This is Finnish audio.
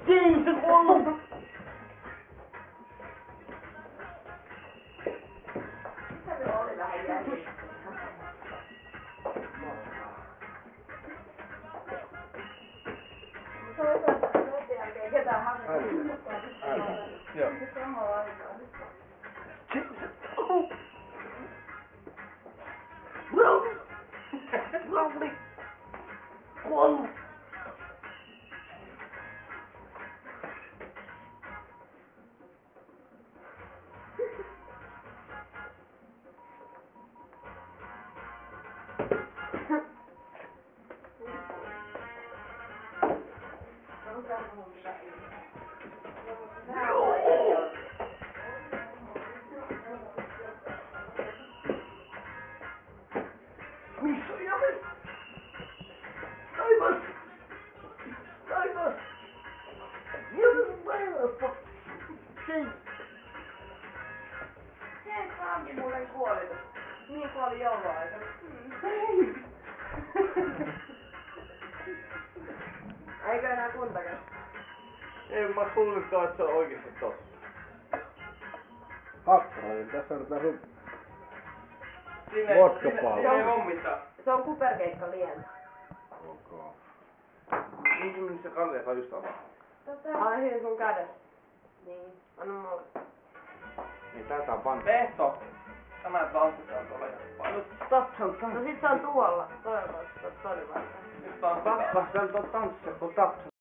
Siinä se kuollut! Se oli vähän jäljissä. Se on noiden jälkeen ketään hakea. Joo. Samaan aikaan. Lauli! Kuollut! Missä on Jami? Taivas! Taivas! Jami taivas! Siin! Hei, Sammi mulle kuoli. Niin kuoli jouluaikana. Eikö enää kuntakaan? Ei mä kuullutkaan, että se on oikeesti totta. Hakkarainen, tässä on tää sun Sinne vodkapallo. ei hommita. Se on kuperkeikka lientä. Okay. Niin se Kalle just avaa. Ai siinä sun kädessä. Niin, anna mulle. Niin tätä on pantu. Pehto! Tämä tanssitaan tuolla. Nyt tapsan No tanssi. sit se on tuolla. Toivottavasti toinen varten. Nyt tanssitaan. Tappas tän tanssia, kun tapsa.